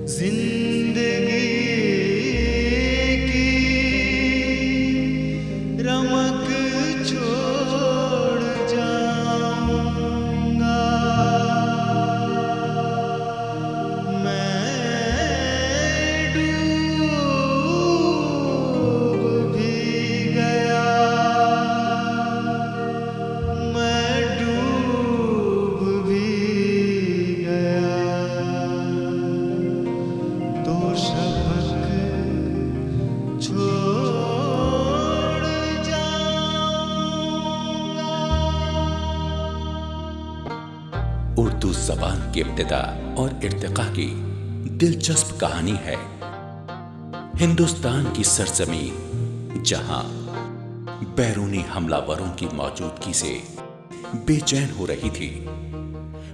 जिंदगी की रमक छोड़ जाऊंगा मैं, डूब भी गया मैं, डूब भी गया तो शफक छोड़ जाऊंगा। उर्दू ज़बान की इब्तिदा और इर्तिका की दिलचस्प कहानी है। हिंदुस्तान की सरजमीं जहां बैरूनी हमलावरों की मौजूदगी से बेचैन हो रही थी,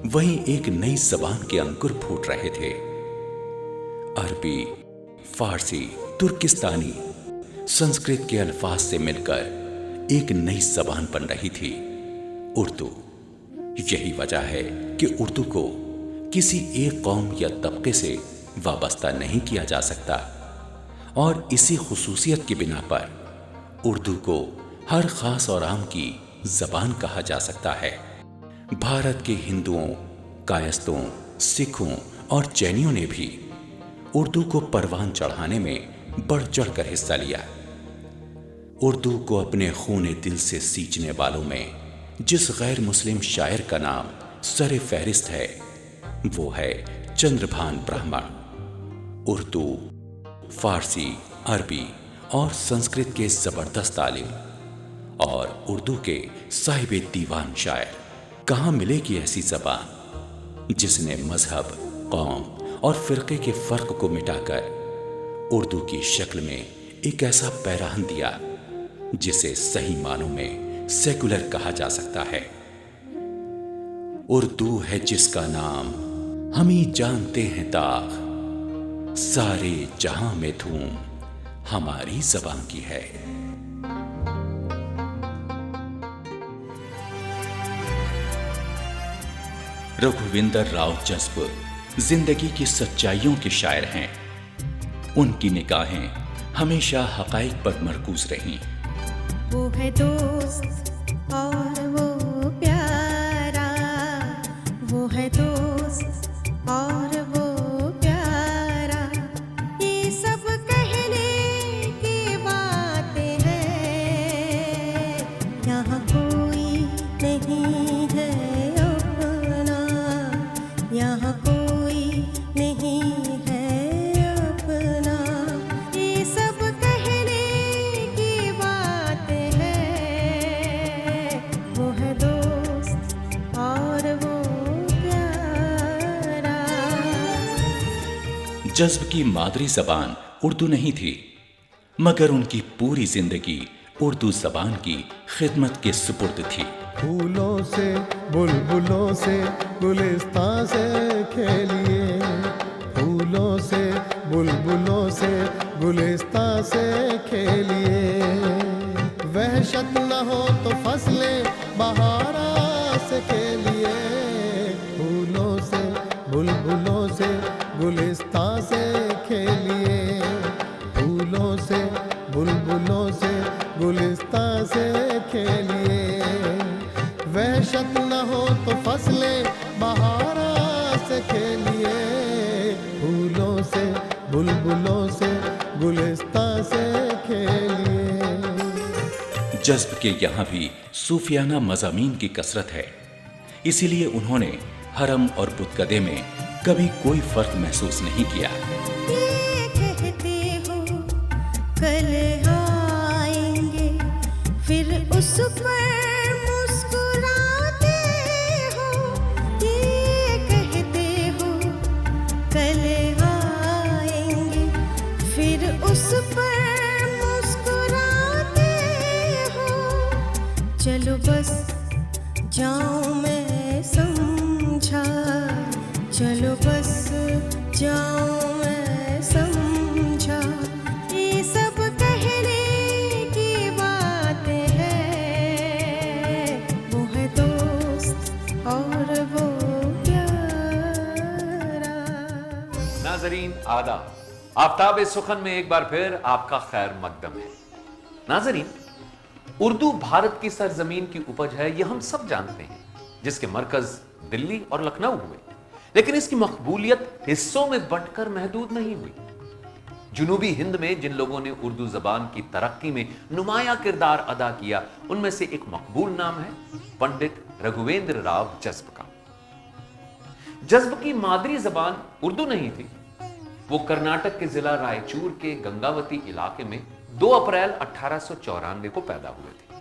वहीं एक नई ज़बान के अंकुर फूट रहे थे। अरबी, फारसी, तुर्किस्तानी, संस्कृत के अल्फाज से मिलकर एक नई ज़बान बन रही थी, उर्दू। यही वजह है कि उर्दू को किसी एक कौम या तबके से वाबस्ता नहीं किया जा सकता, और इसी खुसूसियत की बिना पर उर्दू को हर खास और आम की ज़बान कहा जा सकता है। भारत के हिंदुओं, कायस्तों, सिखों और जैनियों ने भी उर्दू को परवान चढ़ाने में बढ़ चढ़कर हिस्सा लिया। उर्दू को अपने खूने दिल से सींचने वालों में जिस गैर मुस्लिम शायर का नाम सरे फहरिस्त है, वो है चंद्रभान ब्राह्मण। उर्दू, फारसी, अरबी और संस्कृत के जबरदस्त आलिम और उर्दू के साहिब दीवान शायर। कहाँ मिलेगी ऐसी ज़बान जिसने मजहब, कौम और फ़िरक़े के फ़र्क को मिटाकर उर्दू की शक्ल में एक ऐसा पैराहन दिया जिसे सही मानों में सेकुलर कहा जा सकता है। उर्दू है जिसका नाम हम ही जानते हैं दाग, सारे जहां में धूम हमारी ज़बान की है। रघुविंदर राव जज्ब जिंदगी की सच्चाइयों के शायर हैं। उनकी निगाहें हमेशा हक़ाइक़ पर मरकूज रहीं। वो है दोस्त और वो प्यारा, वो है दोस्त और वो प्यारा, ये सब कहने की बातें हैं, यहाँ कोई नहीं है अपना, यहाँ कोई नहीं है अपना, ये सब कहने की बातें हैं, वो है दोस्त और वो प्यारा। जज्ब की मादरी ज़बान उर्दू नहीं थी, मगर उनकी पूरी जिंदगी उर्दू ज़बान की खिदमत के सुपुर्द थी। फूलों से बुलबुलों से गुलिस्तां से खेलिए, फूलों से बुलबुलों से गुलिस्तां से खेलिए, वहशत न हो तो फसलें बहारा से खेलिए, फूलों से बुलबुलों से गुलिस्तां से खेलिए, फूलों से बुलबुलों से गुलिस्तां से खेलिए, वहशत न हो तो फसलें बहारा से खेलिए, फूलों से बुलबुलों से गुलिस्तां से खेलिए। जज्ब के यहाँ भी सूफियाना मज़ामीन की कसरत है, इसीलिए उन्होंने हरम और बुतकदे में कभी कोई फ़र्क महसूस नहीं किया। ये कहते हो कल आएंगे, फिर उस पर मुस्कुराते हो, ये कहते हो कल आएंगे, फिर उस पर मुस्कुराते हो, चलो बस जाऊं मैं समझा, चलो बस जाऊं मैं समझा, ये सब कहने की बातें हैं, वो है दोस्त और वो प्यारा। ناظرین آداب، آفتاب سخن میں ایک بار پھر آپ کا خیر مقدم ہے۔ ناظرین، اردو بھارت کی سرزمین کی اپج ہے، یہ ہم سب جانتے ہیں، جس کے مرکز دلی اور لکھنؤ ہوئے، لیکن اس کی مقبولیت حصوں میں بٹ کر محدود نہیں ہوئی۔ جنوبی ہند میں جن لوگوں نے اردو زبان کی ترقی میں نمایاں کردار ادا کیا، ان میں سے ایک مقبول نام ہے پنڈت رگھویندر راؤ جذب کا۔ جذب کی مادری زبان اردو نہیں تھی۔ وہ کرناٹک کے ضلع رائے چور کے گنگاوتی علاقے میں 2 اپریل 1894 کو پیدا ہوئے تھے۔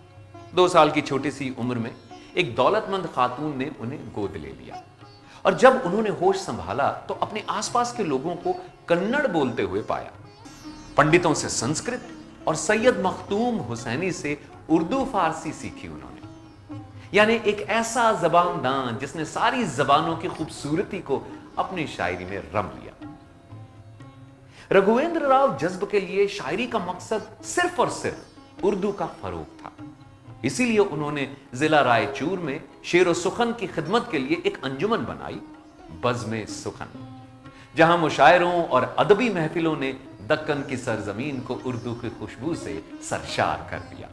2 سال کی چھوٹی سی عمر میں ایک دولت مند خاتون نے انہیں گود لے لیا، اور جب انہوں نے ہوش سنبھالا تو اپنے آس پاس کے لوگوں کو کنڑ بولتے ہوئے پایا۔ پنڈتوں سے سنسکرت اور سید مختوم حسینی سے اردو فارسی سیکھی انہوں نے، یعنی ایک ایسا زبان دان جس نے ساری زبانوں کی خوبصورتی کو اپنی شاعری میں رم لیا۔ رگھویندر راؤ جذب کے لیے شاعری کا مقصد صرف اور صرف اردو کا فروغ تھا، اسی لیے انہوں نے ضلع رائے چور میں شعر و سخن کی خدمت کے لیے ایک انجمن بنائی، بزم سخن، جہاں مشاعروں اور ادبی محفلوں نے دکن کی سرزمین کو اردو کی خوشبو سے سرشار کر دیا۔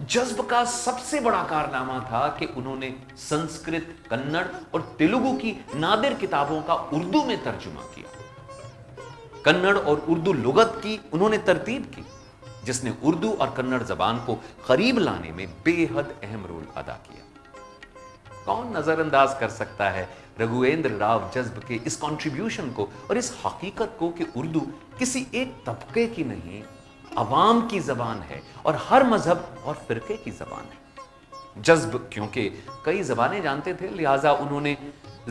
جذب کا سب سے بڑا کارنامہ تھا کہ انہوں نے سنسکرت، کنڑ اور تیلگو کی نادر کتابوں کا اردو میں ترجمہ کیا۔ کنڑ اور اردو لغت کی انہوں نے ترتیب کی، جس نے اردو اور کنڑ زبان کو قریب لانے میں بے حد اہم رول ادا کیا۔ کون نظر انداز کر سکتا ہے رگھویندر راؤ جذب کے اس کنٹریبیوشن کو اور اس حقیقت کو کہ اردو کسی ایک طبقے کی نہیں، عوام کی زبان ہے اور ہر مذہب اور فرقے کی زبان ہے۔ جذب کیونکہ کئی زبانیں جانتے تھے، لہٰذا انہوں نے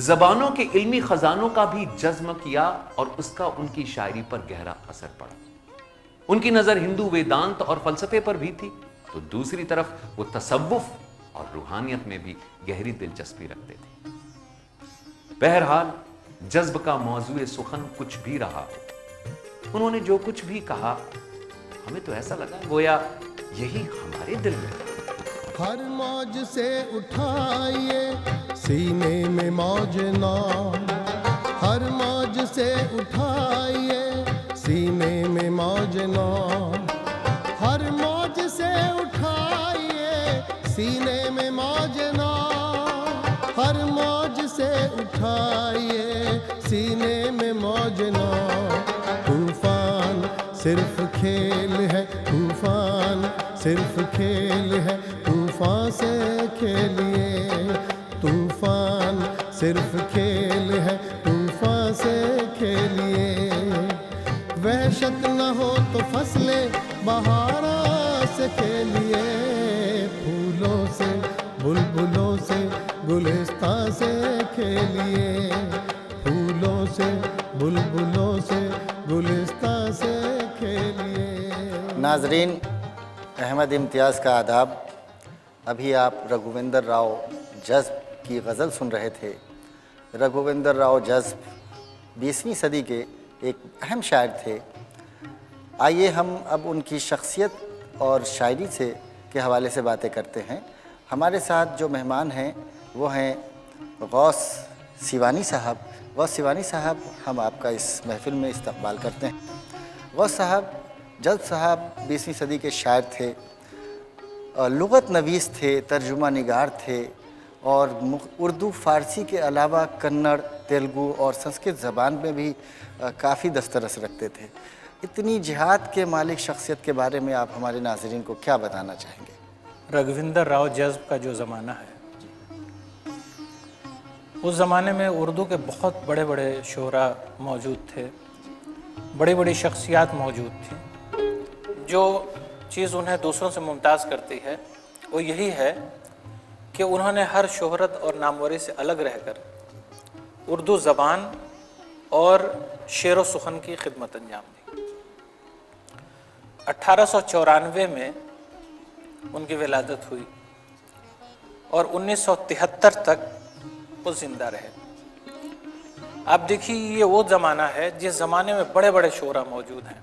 زبانوں کے علمی خزانوں کا بھی جذب کیا اور اس کا ان کی شاعری پر گہرا اثر پڑا۔ ان کی نظر ہندو ویدانت اور فلسفے پر بھی تھی، تو دوسری طرف وہ تصوف اور روحانیت میں بھی گہری دلچسپی رکھتے تھے۔ بہرحال جذب کا موضوع سخن کچھ بھی رہا، انہوں نے جو کچھ بھی کہا، ہمیں تو ایسا لگا گویا یہی ہمارے دل میں ہے۔ ہر موج سے اٹھائیے سینے میں موج نام، ہر موج سے اٹھائیے سینے میں موج نام، ہر موج سے اٹھائیے سینے میں موج نام، ہر موج سے اٹھائیے سینے میں موج نام۔ طوفان صرف کھیل ہے، طوفان صرف کھیل ہے، طوفان سے کھیلیے، طوفان صرف کھیل ہے، طوفان سے کھیلیے۔ وحشت نہ ہو تو فصلیں بہاروں سے کھیلیے، پھولوں سے بلبلوں سے گلستان سے کھیلیے، پھولوں سے بلبلوں سے گلستان سے کھیلیے۔ ناظرین، احمد امتیاز کا آداب۔ ابھی آپ رگھویندر راؤ جذب کی غزل سن رہے تھے۔ رگھویندر راؤ جذب 20ویں صدی کے ایک اہم شاعر تھے۔ آئیے ہم اب ان کی شخصیت اور شاعری سے کے حوالے سے باتیں کرتے ہیں۔ ہمارے ساتھ جو مہمان ہیں وہ ہیں غوث سیوانی صاحب۔ غوث سیوانی صاحب، ہم آپ کا اس محفل میں استقبال کرتے ہیں۔ غوث صاحب، جذب صاحب 20ویں صدی کے شاعر تھے، لغت نویس تھے، ترجمہ نگار تھے، اور اردو فارسی کے علاوہ کنڑ، تیلگو اور سنسکرت زبان میں بھی کافی دسترس رکھتے تھے۔ اتنی جہاد کے مالک شخصیت کے بارے میں آپ ہمارے ناظرین کو کیا بتانا چاہیں گے؟ رگھویندر راؤ جذب کا جو زمانہ ہے، اس زمانے میں اردو کے بہت بڑے بڑے شعراء موجود تھے، بڑی بڑی شخصیات موجود تھیں۔ جو چیز انہیں دوسروں سے ممتاز کرتی ہے وہ یہی ہے کہ انہوں نے ہر شہرت اور ناموری سے الگ رہ کر اردو زبان اور شعر و سخن کی خدمت انجام دی۔ 1894 میں ان کی ولادت ہوئی اور 1973 تک وہ زندہ رہے۔ آپ دیکھیے، یہ وہ زمانہ ہے جس زمانے میں بڑے بڑے شعراء موجود ہیں،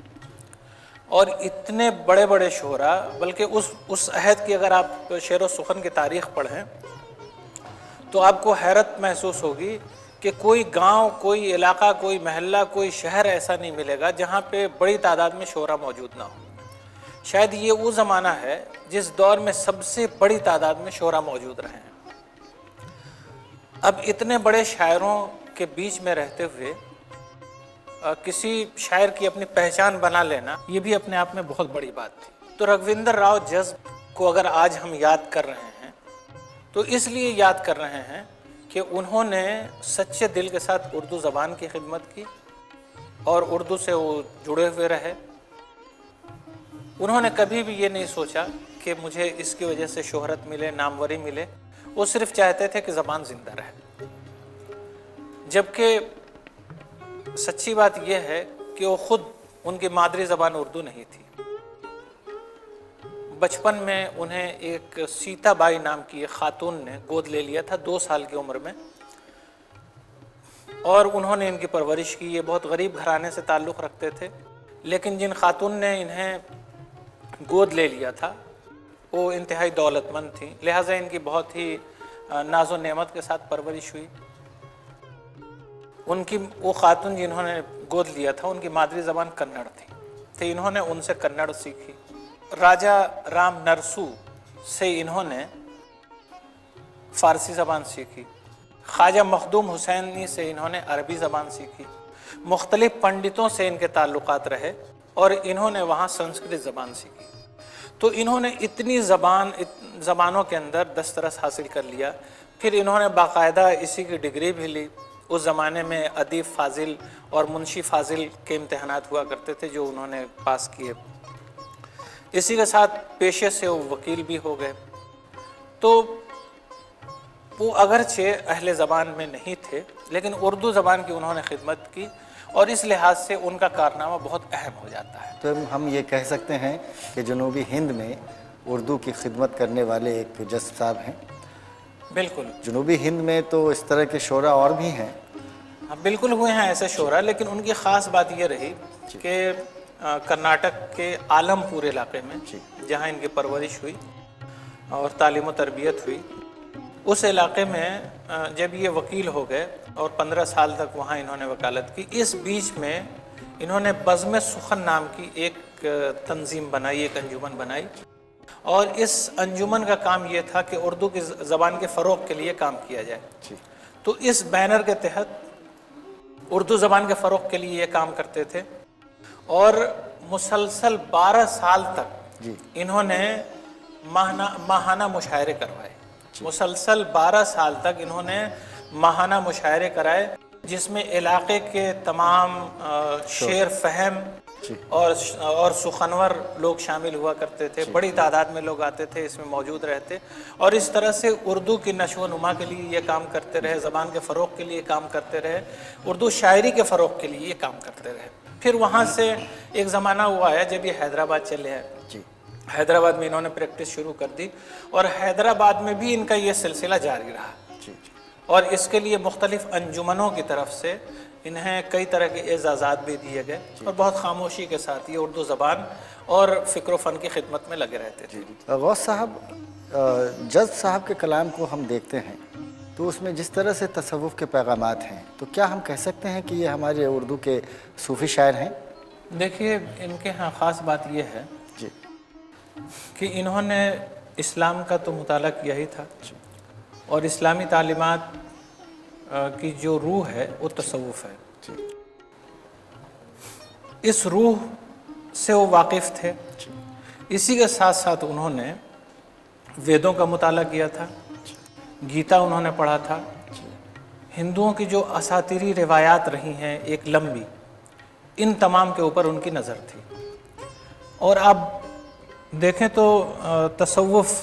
اور اتنے بڑے بڑے شعراء، بلکہ اس عہد کی اگر آپ شعر و سخن کی تاریخ پڑھیں تو آپ کو حیرت محسوس ہوگی کہ کوئی گاؤں، کوئی علاقہ، کوئی محلہ، کوئی شہر ایسا نہیں ملے گا جہاں پہ بڑی تعداد میں شعراء موجود نہ ہوں۔ شاید یہ وہ زمانہ ہے جس دور میں سب سے بڑی تعداد میں شعراء موجود رہے ہیں۔ اب اتنے بڑے شاعروں کے بیچ میں رہتے ہوئے کسی شاعر کی اپنی پہچان بنا لینا، یہ بھی اپنے آپ میں بہت بڑی بات تھی۔ تو رگھویندر راؤ جذب کو اگر آج ہم یاد کر رہے ہیں تو اس لیے یاد کر رہے ہیں کہ انہوں نے سچے دل کے ساتھ اردو زبان کی خدمت کی اور اردو سے وہ جڑے ہوئے رہے۔ انہوں نے کبھی بھی یہ نہیں سوچا کہ مجھے اس کی وجہ سے شہرت ملے، ناموری ملے۔ وہ صرف چاہتے تھے کہ زبان زندہ رہے، جبکہ سچی بات یہ ہے کہ وہ خود، ان کی مادری زبان اردو نہیں تھی۔ بچپن میں انہیں ایک سیتا بائی نام کی ایک خاتون نے گود لے لیا تھا 2 سال کی عمر میں، اور انہوں نے ان کی پرورش کی۔ یہ بہت غریب گھرانے سے تعلق رکھتے تھے، لیکن جن خاتون نے انہیں گود لے لیا تھا وہ انتہائی دولت مند تھیں، لہٰذا ان کی بہت ہی ناز و نعمت کے ساتھ پرورش ہوئی۔ ان کی وہ خاتون جنہوں نے گود لیا تھا ان کی مادری زبان کنڑ تھی، تو انہوں نے ان سے کنڑ سیکھی۔ راجا رام نرسو سے انہوں نے فارسی زبان سیکھی۔ خواجہ مخدوم حسینی سے انہوں نے عربی زبان سیکھی۔ مختلف پنڈتوں سے ان کے تعلقات رہے اور انہوں نے وہاں سنسکرت زبان سیکھی۔ تو انہوں نے اتنی زبانوں کے اندر دسترس حاصل کر لیا۔ پھر انہوں نے باقاعدہ اسی کی ڈگری بھی لی۔ اس زمانے میں ادیب فاضل اور منشی فاضل کے امتحانات ہوا کرتے تھے جو انہوں نے پاس کیے۔ اسی کے ساتھ پیشے سے وہ وکیل بھی ہو گئے۔ تو وہ اگرچہ اہل زبان میں نہیں تھے، لیکن اردو زبان کی انہوں نے خدمت کی، اور اس لحاظ سے ان کا کارنامہ بہت اہم ہو جاتا ہے۔ تو ہم یہ کہہ سکتے ہیں کہ جنوبی ہند میں اردو کی خدمت کرنے والے ایک جذب صاحب ہیں۔ بالکل، جنوبی ہند میں تو اس طرح کے شعراء اور بھی ہیں۔ ہاں بالکل ہوئے ہیں ایسے شعراء، لیکن ان کی خاص بات یہ رہی کہ کرناٹک کے عالم پور علاقے میں جہاں ان کی پرورش ہوئی اور تعلیم و تربیت ہوئی، اس علاقے میں جب یہ وکیل ہو گئے اور 15 سال تک وہاں انہوں نے وکالت کی، اس بیچ میں انہوں نے بزم سخن نام کی ایک تنظیم بنائی، ایک انجمن بنائی، اور اس انجمن کا کام یہ تھا کہ اردو کی زبان کے فروغ کے لیے کام کیا جائے۔ تو اس بینر کے تحت اردو زبان کے فروغ کے لیے یہ کام کرتے تھے، اور مسلسل 12 سال تک انہوں نے ماہانہ مشاعرے کروائے۔ مسلسل 12 سال تک انہوں نے ماہانہ مشاعرے کرائے، جس میں علاقے کے تمام شعر فہم اور سخنور لوگ شامل ہوا کرتے تھے۔ بڑی تعداد میں لوگ آتے تھے، اس میں موجود رہتے، اور اس طرح سے اردو کی نشو و نما کے لیے یہ کام کرتے رہے، زبان کے فروغ کے لیے کام کرتے رہے، اردو شاعری کے فروغ کے لیے یہ کام کرتے رہے۔ پھر وہاں سے ایک زمانہ ہوا ہے جب یہ حیدرآباد چلے ہیں۔ حیدرآباد میں انہوں نے پریکٹس شروع کر دی، اور حیدرآباد میں بھی ان کا یہ سلسلہ جاری رہا، اور اس کے لیے مختلف انجمنوں کی طرف سے انہیں کئی طرح کے اعزازات بھی دیے گئے، اور بہت خاموشی کے ساتھ یہ اردو زبان اور فکر و فن کی خدمت میں لگے رہتے تھے۔ غوث صاحب، جذب صاحب کے کلام کو ہم دیکھتے ہیں تو اس میں جس طرح سے تصوف کے پیغامات ہیں، تو کیا ہم کہہ سکتے ہیں کہ یہ ہمارے اردو کے صوفی شاعر ہیں؟ دیکھیے، ان کے ہاں خاص بات یہ ہے کہ انہوں نے اسلام کا تو مطالعہ کیا ہی تھا، اور اسلامی تعلیمات کی جو روح ہے وہ تصوف ہے۔ اس روح سے وہ واقف تھے۔ اسی کے ساتھ ساتھ انہوں نے ویدوں کا مطالعہ کیا تھا، گیتا انہوں نے پڑھا تھا، ہندوؤں کی جو اساطیری روایات رہی ہیں ایک لمبی، ان تمام کے اوپر ان کی نظر تھی۔ اور اب دیکھیں تو تصوف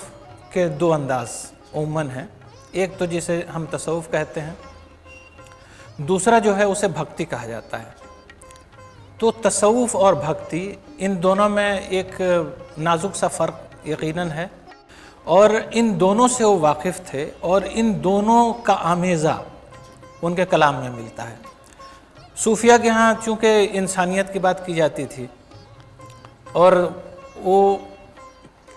کے 2 انداز عموماً ہیں، ایک تو جسے ہم تصوف کہتے ہیں، دوسرا جو ہے اسے بھکتی کہا جاتا ہے۔ تو تصوف اور بھکتی، ان دونوں میں ایک نازک سا فرق یقیناً ہے، اور ان دونوں سے وہ واقف تھے، اور ان دونوں کا آمیزہ ان کے کلام میں ملتا ہے۔ صوفیہ کے ہاں چونکہ انسانیت کی بات کی جاتی تھی، اور وہ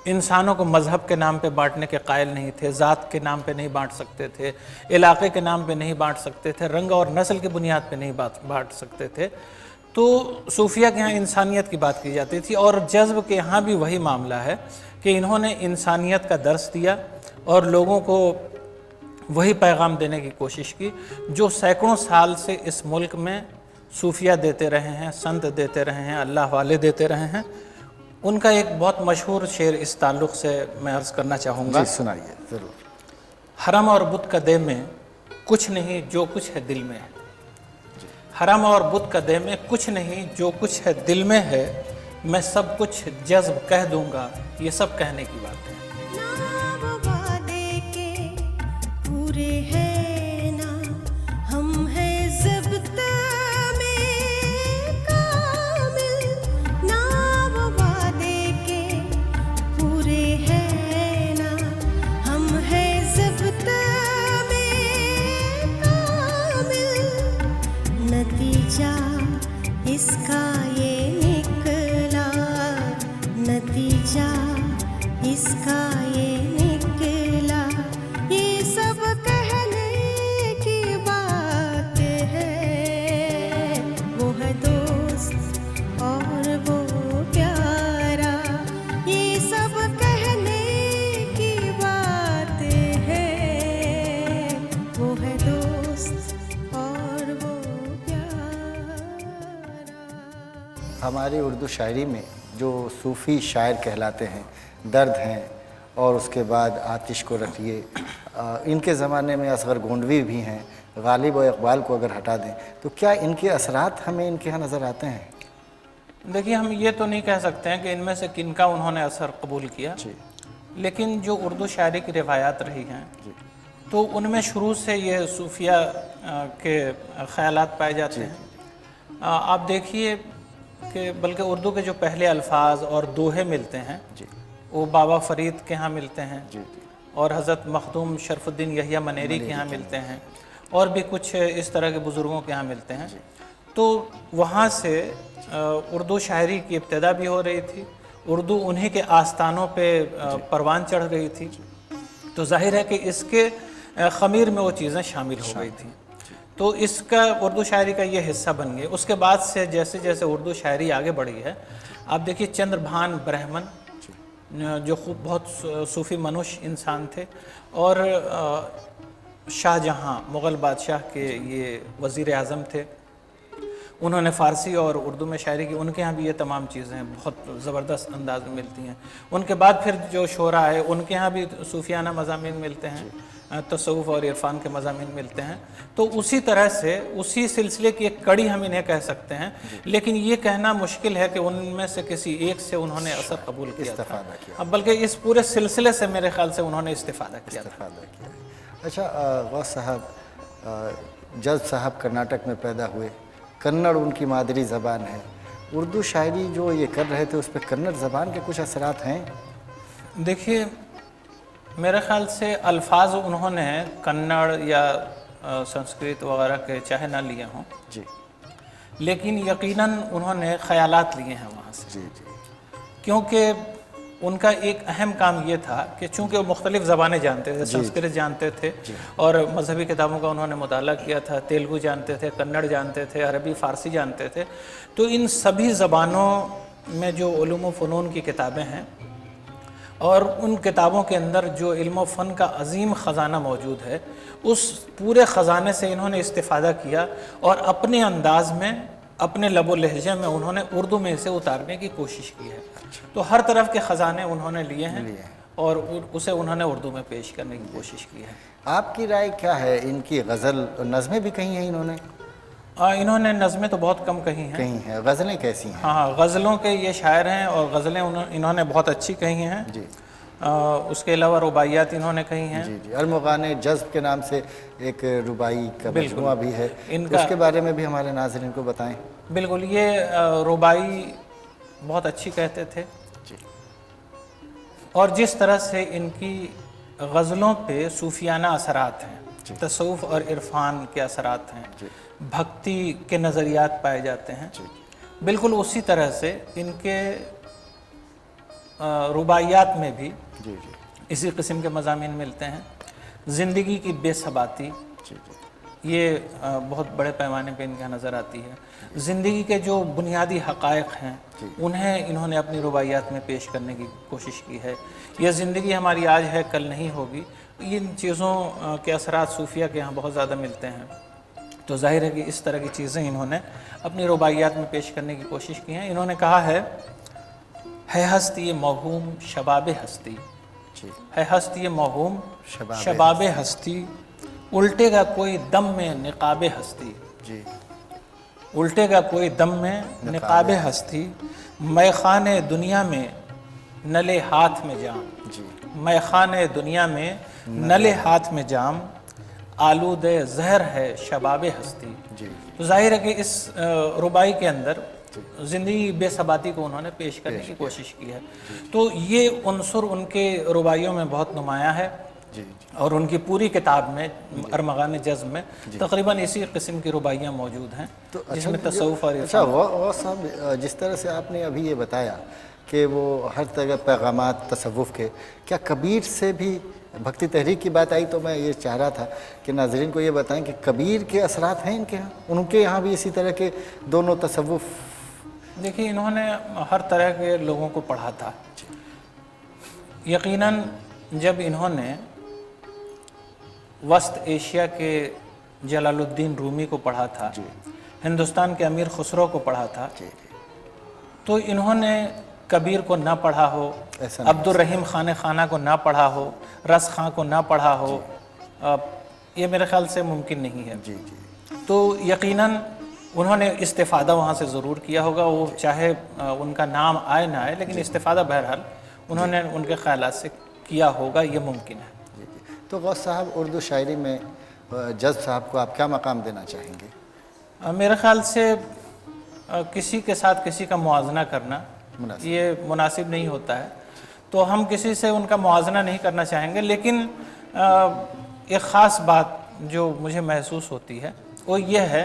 इंसानों को मज़हब के नाम पे बांटने के कायल नहीं थे, ज़ात के नाम पे नहीं बांट सकते थे, इलाके के नाम पे नहीं बांट सकते थे, रंग और नस्ल की बुनियाद पे नहीं बांट सकते थे। तो सूफिया के यहाँ इंसानियत की बात की जाती थी, और जज्ब के यहाँ भी वही मामला है कि इन्होंने इंसानियत का दर्स दिया और लोगों को वही पैगाम देने की कोशिश की जो सैकड़ों साल से इस मुल्क में सूफिया देते रहे हैं, संत देते रहे हैं, अल्लाह वाले देते रहे हैं। उनका एक बहुत मशहूर शेर इस ताल्लुक़ से मैं अर्ज़ करना चाहूँगा। जी सुनाइए ज़रूर। हरम और बुत का दे में कुछ नहीं जो कुछ है दिल में है। हरम और बुत का दे में कुछ नहीं जो कुछ है दिल में है, मैं सब कुछ जज्ब कह दूँगा, ये सब कहने की बात है। नाम वादे के पूरे हैं ना, हम हैं ज़ब्त में कामिल। नाम वादे के पूरे हैं ना, हम हैं ज़ब्त में कामिल। नतीजा इसका ये निकला, नतीजा इसका ये निकला, ये सब कहने की बात है। वो है दोस्त और वो प्यारा, ये सब कहने की बात है। वो है दोस्त और वो प्यारा। हमारी उर्दू शायरी में जो सूफ़ी शायर कहलाते हैं, दर्द हैं और उसके बाद आतिश को रखिए, इनके ज़माने में असगर गोंडवी भी हैं, गालिब और इकबाल को अगर हटा दें तो क्या इनके असरात हमें इनके यहाँ नज़र आते हैं? देखिए, हम ये तो नहीं कह सकते हैं कि इनमें से किनका उन्होंने असर कबूल किया, लेकिन जो उर्दू शायरी की रिवायात रही हैं तो उनमें शुरू से ये सूफिया के ख़यालात पाए जाते हैं। आप देखिए कि बल्कि उर्दू के जो पहले अल्फाज और दोहे मिलते हैं वो बाबा फ़रीद के यहाँ मिलते हैं और हज़रत मखदूम शरफुद्दीन यहिया मनेरी के यहाँ मिलते हैं और भी कुछ इस तरह के बुज़ुर्गों के यहाँ मिलते हैं। तो वहाँ से उर्दू शायरी की इब्तिदा भी हो रही थी, उर्दू उन्हीं के आस्थानों पे परवान चढ़ गई थी। तो जाहिर है कि इसके ख़मीर में वो चीज़ें शामिल हो गई थी, तो इसका उर्दू शायरी का ये हिस्सा बन गए। उसके बाद से जैसे जैसे उर्दू शायरी आगे बढ़ी है, आप देखिए चंद्रभान ब्राह्मण जो खूब बहुत सूफ़ी मनुष्य इंसान थे और शाहजहाँ मुग़ल बादशाह के ये वज़ीर आज़म थे, उन्होंने फ़ारसी और उर्दू में शायरी की। उनके यहाँ भी ये तमाम चीज़ें बहुत ज़बरदस्त अंदाज में मिलती हैं। उनके बाद फिर जो शोरा है उनके यहाँ भी सूफियाना मज़ामीन मिलते हैं, तसव्वुफ़ और इरफ़ान के मज़ामीन मिलते हैं। तो उसी तरह से उसी सिलसिले की एक कड़ी हम इन्हें कह सकते हैं, लेकिन ये कहना मुश्किल है कि उनमें से किसी एक से उन्होंने असर कबूल किया था। अब बल्कि इस पूरे सिलसिले से मेरे ख़्याल से उन्होंने इस्तिफ़ादा किया था। अच्छा, गौस साहब, जज साहब कर्नाटक में पैदा हुए, कन्नड़ उनकी मादरी ज़बान है। उर्दू शायरी जो ये कर रहे थे उस पर कन्नड़ ज़बान के कुछ असरात हैं? देखिए, मेरे ख़्याल से अल्फाज उन्होंने कन्नड़ या संस्कृत वगैरह के चाहे ना लिए हों जी, लेकिन यकीनन उन्होंने ख़यालात लिए हैं वहाँ से। जी। क्योंकि उनका एक अहम काम ये था कि चूँकि वो मुख्तलिफ़ ज़बानें जानते थे, संस्कृत जानते थे और मजहबी किताबों का उन्होंने मुताला किया था, तेलुगु जानते थे, कन्नड़ जानते थे, अरबी फ़ारसी जानते थे। तो इन सभी ज़बानों में जो उलूम व फ़नून की किताबें हैं और उन किताबों के अंदर जो इल्म व फ़न का अजीम ख़जाना मौजूद है, उस पूरे ख़जाने से इन्होंने इस्तिफ़ादा किया और अपने अंदाज़ में, अपने लबो लहजे में उन्होंने उर्दू में इसे उतारने की कोशिश की है। तो हर तरफ के ख़जाने उन्होंने लिए हैं और उसे उन्होंने उर्दू में पेश करने की कोशिश की है। आपकी राय क्या है? इनकी गज़ल नज़में भी कही हैं इन्होंने? इन्होंने नज़में तो बहुत कम कही हैं। कही हैं। गज़लें कैसी हैं? हाँ, गज़लों के ये शायर हैं और गज़लें इन्होंने बहुत अच्छी कही हैं जी। उसके अलावा रुबाइयात इन्होंने कही हैं। जी। अलमुग़ाने जज़्ब के नाम से एक रुबाई का मजमुआ भी है, उसके बारे में भी हमारे नाज़रीन को बताएं। बिल्कुल, ये रुबाई बहुत अच्छी कहते थे जी। और जिस तरह से इनकी गज़लों पे सूफियाना असरात हैं, तसव्वुफ़ और इरफ़ान के असरात हैं, भक्ति के नज़रियात पाए जाते हैं, बिल्कुल उसी तरह से इनके रुबाइयात में भी जी जी इसी किस्म के मज़ामीन मिलते हैं। ज़िंदगी की बेसबाती, जी जी ये बहुत बड़े पैमाने पे इनका नज़र आती है। ज़िंदगी के जो बुनियादी हक़ाइक़ हैं उन्हें इन्होंने अपनी रुबाइयात में पेश करने की कोशिश की है। यह ज़िंदगी हमारी आज है कल नहीं होगी, इन चीज़ों के असरात सूफिया के यहाँ बहुत ज़्यादा मिलते हैं। तो ज़ाहिर है कि इस तरह की चीज़ें इन्होंने अपनी रुबाइयात में पेश करने की कोशिश की हैं। इन्होंने कहा है हस्ती मौहूम शबाब हस्ती, जी है हस्ती मौहूम शबाब शबाब हस्ती, उल्टेगा कोई दम में निकाब हस्ती, जी उल्टेगा कोई दम में निकाब हस्ती, मैं खाने दुनिया में नले हाथ में जाम, जी मैं खाने दुनिया में नले हाथ में जाम, आलूदे जहर है शबाब हस्ती। जी तो जाहिर है कि इस रुबाई के अंदर ज़िंदगी बेसबाती को उन्होंने पेश करने की कोशिश की है। तो ये उनसुर उनके रुबाइयों में बहुत नुमाया है जी और उनकी पूरी किताब में अरमगान जज़्ब में तकरीबन इसी किस्म की रुबाइयाँ मौजूद हैं, जिसमें तसव्वुफ़ और अच्छा वो साहब, जिस तरह से आपने अभी ये बताया कि वो हर तरह पैगामात तसव्वुफ़ के, क्या कबीर से भी भक्ति तहरीक की बात आई? तो मैं ये चाह रहा था कि नाज़रीन को ये बताएं कि कबीर के असरात हैं इनके यहाँ, उनके यहाँ भी इसी तरह के दोनों तसव्वुफ़? देखिए, इन्होंने हर तरह के लोगों को पढ़ा था। यकीनन जब इन्होंने वस्त एशिया के जलालुद्दीन रूमी को पढ़ा था, हिंदुस्तान के अमीर खुसरो को पढ़ा था, तो इन्होंने कबीर को ना पढ़ा हो, अब्दुल रहीम खान खाना को ना पढ़ा हो, रस खां को ना पढ़ा हो, ये मेरे ख्याल से मुमकिन नहीं है। जी जी तो यकीनन उन्होंने इस्तिफ़ादा वहाँ से ज़रूर किया होगा, वो चाहे उनका नाम आए ना आए, लेकिन इस्तिफ़ादा बहरहाल उन्होंने उनके ख़यालात से किया होगा, ये मुमकिन है। जी जी। तो गौस साहब, उर्दू शायरी में जज़्ब साहब को आप क्या मकाम देना चाहेंगे? मेरे ख़्याल से किसी के साथ किसी का मुआजना करना मुनासिब। ये मुनासिब नहीं होता है, तो हम किसी से उनका मुआजना नहीं करना चाहेंगे। लेकिन एक ख़ास बात जो मुझे महसूस होती है वो ये है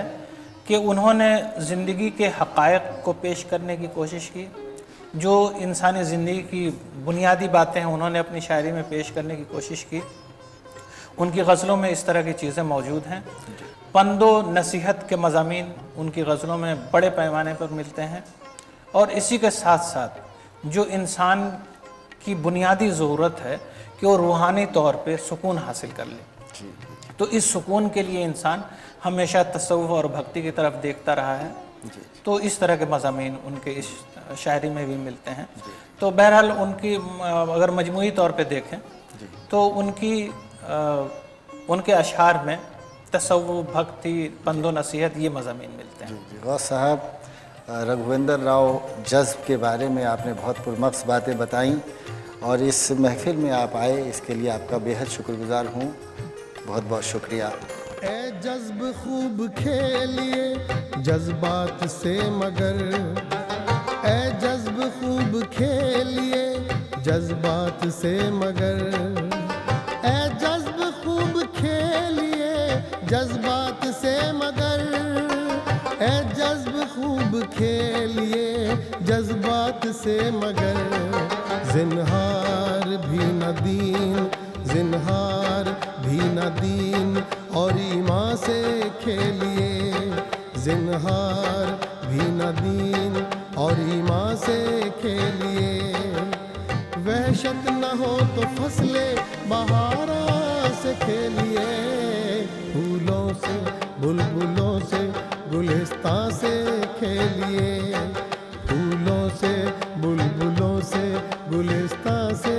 कि उन्होंने ज़िंदगी के हक़ाइक़ को पेश करने की कोशिश की, जो इंसानी ज़िंदगी की बुनियादी बातें हैं उन्होंने अपनी शायरी में पेश करने की कोशिश की। उनकी गज़लों में इस तरह की चीज़ें मौजूद हैं। पंदो नसीहत के मज़ामीन उनकी गज़लों में बड़े पैमाने पर मिलते हैं, और इसी के साथ साथ जो इंसान की बुनियादी ज़रूरत है कि वो रूहानी तौर पे सुकून हासिल कर ले, तो इस सुकून के लिए इंसान हमेशा तसव्वुफ़ और भक्ति की तरफ देखता रहा है। तो इस तरह के मज़ामीन उनके इस शायरी में भी मिलते हैं। तो बहरहाल उनकी अगर मजमूई तौर पे देखें तो उनके अशार में तसव्वुफ़, भक्ति, पंदो नसीहत, ये मज़ामीन मिलते हैं। जी गौस साहब, रघुवेंद्र राव जज़्ब के बारे में आपने बहुत पुरमक्स बातें बताई और इस महफिल में आप आए, इसके लिए आपका बेहद शुक्रगुजार हूँ। बहुत बहुत शुक्रिया। ए जज्ब खूब खेलिए जज्बात से मगर, ए जज्ब खूब खेलिए जज्बात से मगर, ए जज्ब खूब खेलिए जज्बात से मगर, ए जज्ब खूब खेलिए जज्बात से मगर, जिन्हार भी न दीन, जिन्हार भी न दीन और ईमान से खेलिए, जिन्हार भी न दीन और ईमान से खेलिए, वहशत न हो तो फसले बहारा से खेलिए, फूलों से बुलबुलों से गुलिस्तां से खेलिए, फूलों से बुलबुलों से गुलिस्तां से